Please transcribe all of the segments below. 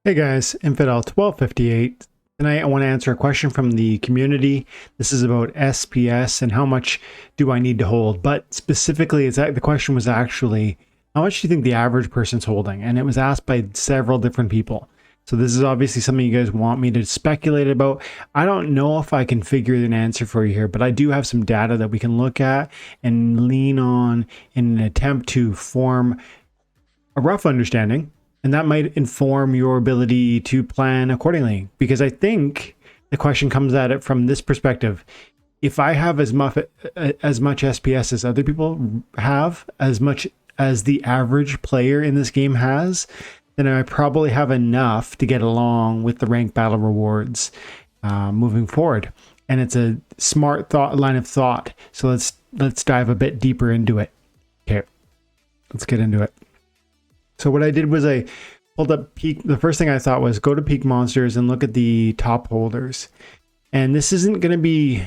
Hey guys, Infidel 1258. Tonight I want to answer a question from the community. This is about SPS and how much do I need to hold. But specifically, the question was actually, how much do you think the average person's holding? And it was asked by several different people. So this is obviously something you guys want me to speculate about. I don't know if I can figure an answer for you here, but I do have some data that we can look at and lean on in an attempt to form a rough understanding. And that might inform your ability to plan accordingly. Because I think the question comes at it from this perspective. If I have as much SPS as other people have, as much as the average player in this game has, then I probably have enough to get along with the rank battle rewards moving forward. And it's a smart line of thought. So let's dive a bit deeper into it. Okay, let's get into it. So what I did was I pulled up Peak. The first thing I thought was go to Peak Monsters and look at the top holders. And this isn't going to be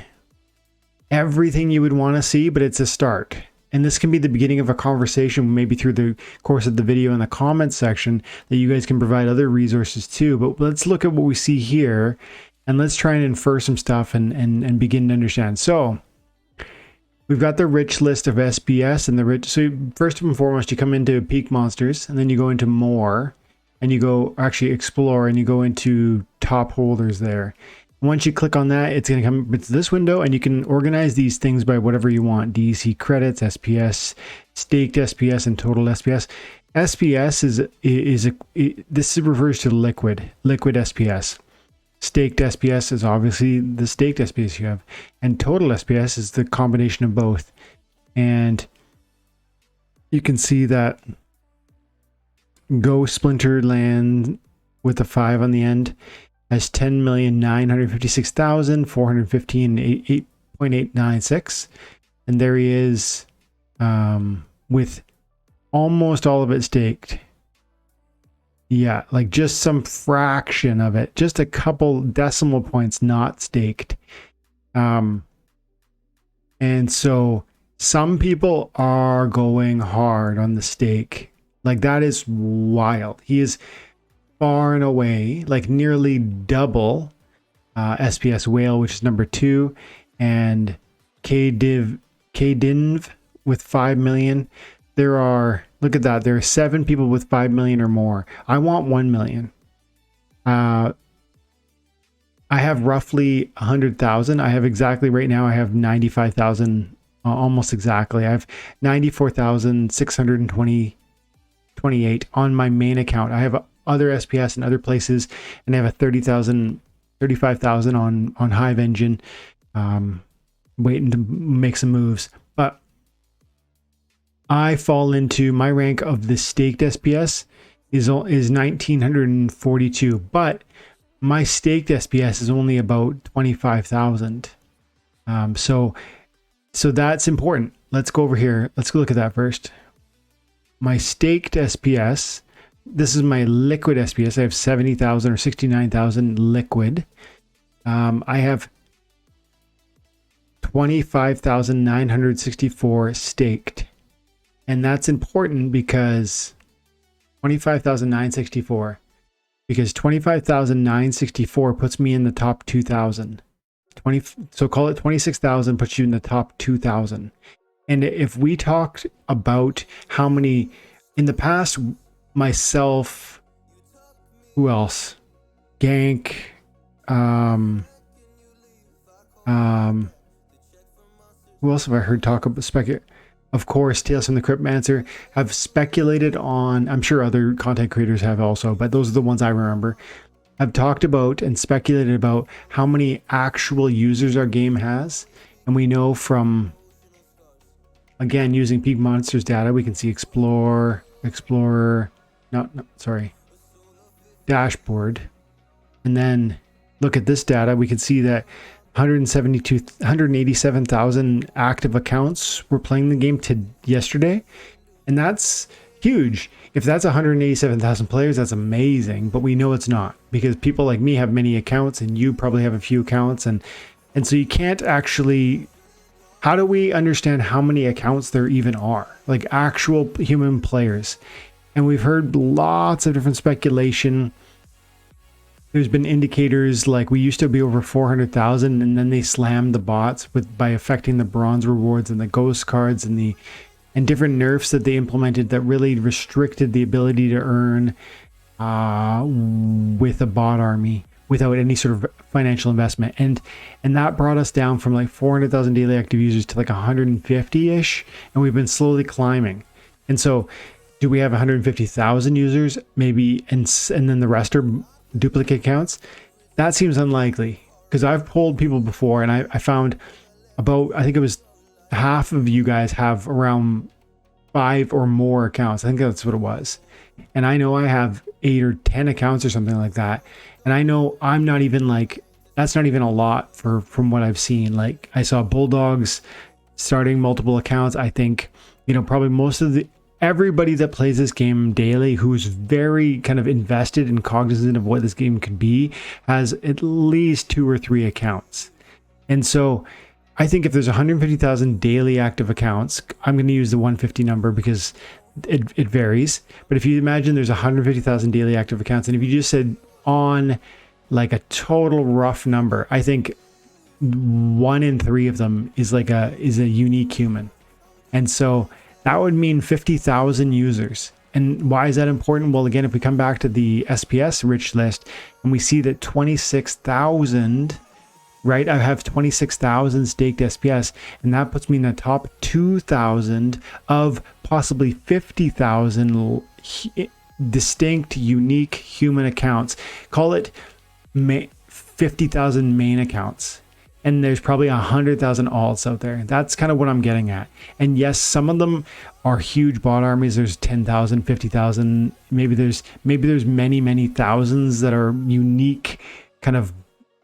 everything you would want to see, but it's a start. And this can be the beginning of a conversation, maybe through the course of the video in the comments section, that you guys can provide other resources too. But let's look at what we see here and let's try and infer some stuff and begin to understand. So we've got the rich list of SPS and the rich. So first and foremost, you come into Peak Monsters and then you go into more and you go actually explore and you go into top holders there. Once you click on that, it's going to come to this window and you can organize these things by whatever you want. DC credits, SPS, staked SPS, and total SPS. SPS this refers to liquid SPS. Staked SPS is obviously the staked SPS you have, and total SPS is the combination of both. And you can see that Go Splinterlands with a 5 on the end has 10,956,415 8.896, and there he is with almost all of it staked. Yeah, like just some fraction of it, just a couple decimal points not staked. And so some people are going hard on the stake. Like that is wild. He is far and away, like nearly double SPS Whale, which is number 2, and KDinv with 5 million. There are, look at that, there are 7 people with 5 million or more. I want 1 million. I have roughly 100,000. I have exactly right now, I have 95,000, almost exactly. I have 94,628 on my main account. I have other SPS in other places, and I have a 35,000 on Hive Engine, waiting to make some moves. But I fall into my rank of the staked SPS is 1942, but my staked SPS is only about 25,000. So that's important. Let's go over here. Let's go look at that first. My staked SPS, this is my liquid SPS. I have 70,000 or 69,000 liquid. I have 25,964 staked. And that's important because 25,964, because 25,964 puts me in the top 2,000. So call it 26,000 puts you in the top 2,000. And if we talked about how many in the past, myself, who else? Gank, who else have I heard talk about speculate? Of course, Tales from the Cryptmancer have speculated on, I'm sure other content creators have also, but those are the ones I remember. I've talked about and speculated about how many actual users our game has. And we know from, again, using Peak Monsters data, we can see dashboard. And then look at this data, we can see that 187,000 active accounts were playing the game yesterday. And that's huge. If that's 187,000 players, that's amazing. But we know it's not, because people like me have many accounts and you probably have a few accounts. And so you can't actually, how do we understand how many accounts there even are? Like actual human players. And we've heard lots of different speculation there's been indicators like we used to be over 400,000, and then they slammed the bots by affecting the bronze rewards and the ghost cards and different nerfs that they implemented that really restricted the ability to earn with a bot army without any sort of financial investment, and that brought us down from like 400,000 daily active users to like 150-ish, and we've been slowly climbing. And so do we have 150,000 users maybe, and then the rest are duplicate accounts? That seems unlikely, because I've polled people before, and I found about, I think it was half of you guys have around 5 or more accounts. I think that's what it was. And I know I have 8 or 10 accounts or something like that. And I know I'm not even like, that's not even a lot from what I've seen. Like I saw Bulldogs starting multiple accounts. I think, probably most of everybody that plays this game daily, who's very kind of invested and cognizant of what this game could be, has at least 2 or 3 accounts. And so I think if there's 150,000 daily active accounts, I'm going to use the 150 number because it varies. But if you imagine there's 150,000 daily active accounts, and if you just said on like a total rough number, I think 1 in 3 of them is a unique human. And so that would mean 50,000 users. And why is that important? Well, again, if we come back to the SPS rich list and we see that 26,000, right? I have 26,000 staked SPS, and that puts me in the top 2,000 of possibly 50,000 distinct, unique human accounts. Call it 50,000 main accounts. And there's probably 100,000 alts out there. That's kind of what I'm getting at. And yes, some of them are huge bot armies. There's 10,000, 50,000. Maybe there's many thousands that are unique kind of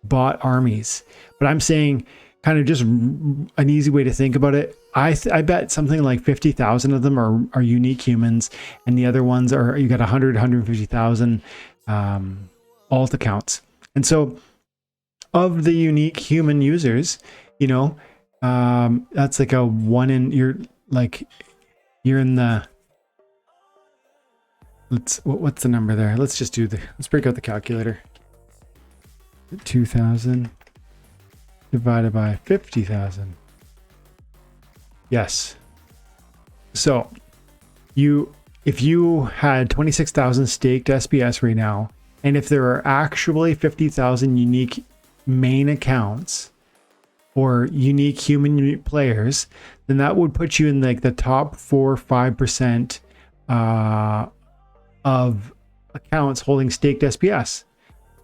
bot armies. But I'm saying kind of just an easy way to think about it. I bet something like 50,000 of them are unique humans, and the other ones are, you got 150,000 alt accounts. And so of the unique human users, that's like a 1 in, you're in the, what's the number there? Let's break out the calculator. 2,000 divided by 50,000. Yes. So if you had 26,000 staked SPS right now, and if there are actually 50,000 unique main accounts or unique human players, then that would put you in like the top 4 or 5% of accounts holding staked SPS.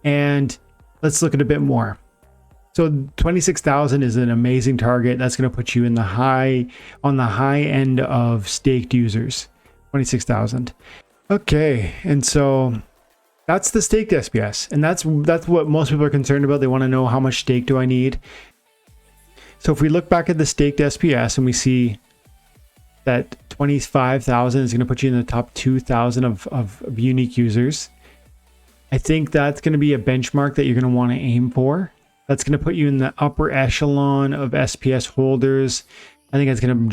And let's look at a bit more. So 26,000 is an amazing target. That's going to put you in on the high end of staked users. 26,000. Okay, and so that's the staked SPS, and that's what most people are concerned about. They want to know, how much stake do I need? So if we look back at the staked SPS and we see that 25,000 is going to put you in the top 2,000 of unique users, I think that's going to be a benchmark that you're going to want to aim for. That's going to put you in the upper echelon of SPS holders. I think that's going to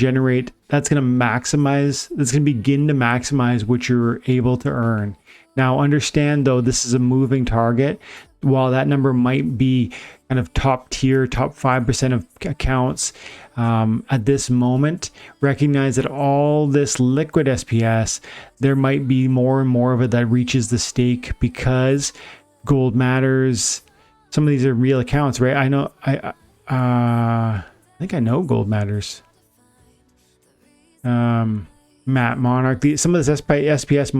begin to maximize what you're able to earn. Now, understand though, this is a moving target. While that number might be kind of top tier, top 5% of accounts at this moment, recognize that all this liquid SPS, there might be more and more of it that reaches the stake because gold matters. Some of these are real accounts, right? I know, I think I know gold matters. Matt Monarch, some of this SPS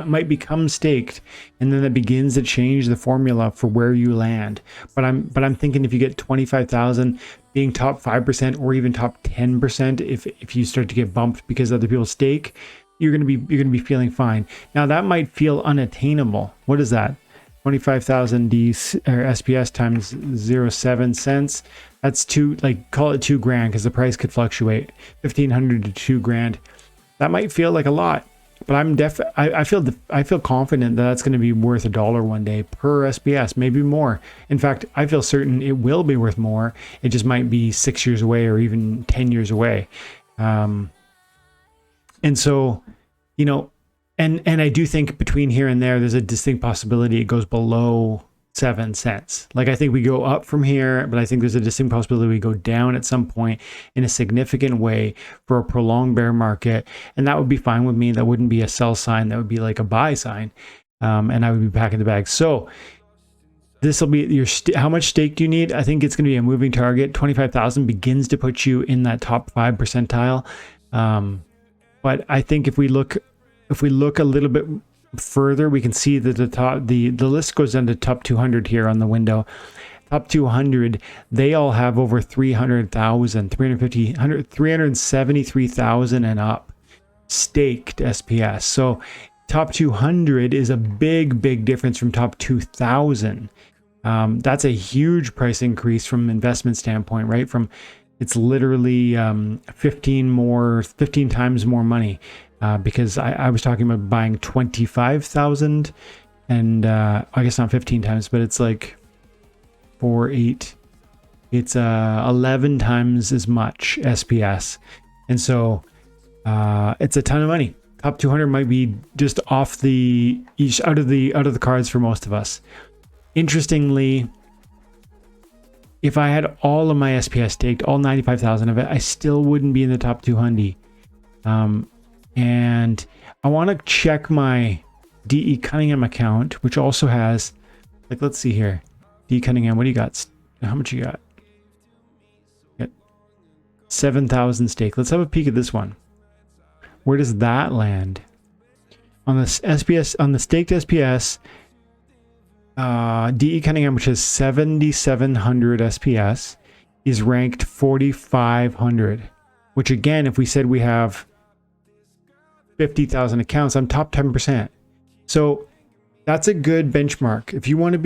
might become staked, and then that begins to change the formula for where you land. But I'm thinking if you get 25,000 being top 5% or even top 10%, if you start to get bumped because other people stake, you're gonna be feeling fine. Now that might feel unattainable. What is that? 25,000 SPS times 0.07 cents. That's call it $2,000 because the price could fluctuate. 1,500 to $2,000. That might feel like a lot, but I feel confident that that's going to be worth $1 one day per SPS, maybe more. In fact, I feel certain it will be worth more. It just might be 6 years away or even 10 years away. And so, And I do think between here and there, there's a distinct possibility it goes below 7 cents. Like, I think we go up from here, but I think there's a distinct possibility we go down at some point in a significant way for a prolonged bear market. And that would be fine with me. That wouldn't be a sell sign. That would be like a buy sign. And I would be packing the bag. So this will be your, how much stake do you need? I think it's going to be a moving target. 25,000 begins to put you in that top 5 percentile. But I think if we look a little bit further, we can see that the list goes down to top 200 here on the window. Top 200, they all have over 300,000, 350, 373,000 and up staked SPS. So top 200 is a big difference from top 2,000. That's a huge price increase from investment standpoint, right? It's literally 15 times more money. Because I was talking about buying 25,000 and I guess not 15 times, but it's like 4, 8. It's 11 times as much SPS. And so it's a ton of money. Top 200 might be just out of the cards for most of us. Interestingly, if I had all of my SPS staked, all 95,000 of it, I still wouldn't be in the top 200. And I want to check my DE Cunningham account, which also has, like, let's see here. DE Cunningham, what do you got? How much you got? 7,000 stake. Let's have a peek at this one. Where does that land? On the SPS, on the staked SPS, DE Cunningham, which has 7,700 SPS, is ranked 4,500. Which again, if we said we have 50,000 accounts, I'm top 10%. So that's a good benchmark. If you want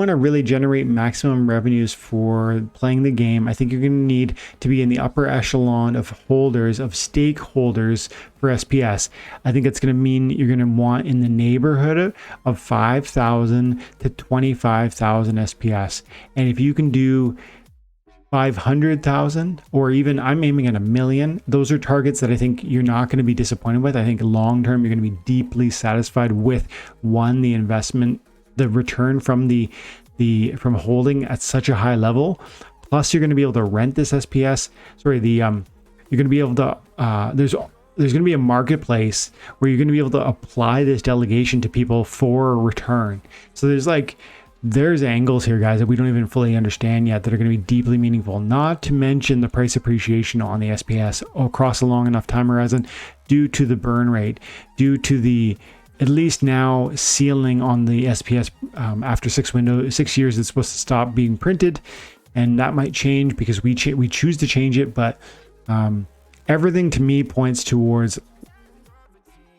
to really generate maximum revenues for playing the game, I think you're going to need to be in the upper echelon of holders, of stakeholders for SPS. I think it's going to mean you're going to want in the neighborhood of 5,000 to 25,000 SPS. And if you can do 500,000, or even I'm aiming at 1 million. Those are targets that I think you're not going to be disappointed with. I think long term you're going to be deeply satisfied with, one, the investment, the return from from holding at such a high level. Plus you're going to be able to rent this SPS. Sorry, you're going to be able to there's going to be a marketplace where you're going to be able to apply this delegation to people for a return. So there's angles here, guys, that we don't even fully understand yet that are going to be deeply meaningful. Not to mention the price appreciation on the SPS across a long enough time horizon due to the burn rate, due to the, at least now, ceiling on the SPS after 6 years it's supposed to stop being printed. And that might change because we choose to change it. But everything to me points towards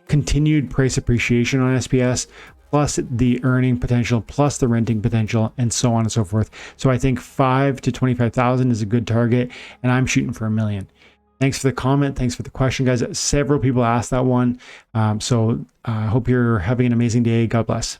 continued price appreciation on SPS, plus the earning potential, plus the renting potential, and so on and so forth. So I think 5 to 25,000 is a good target, and I'm shooting for 1 million. Thanks for the comment. Thanks for the question, guys. Several people asked that one. So I hope you're having an amazing day. God bless.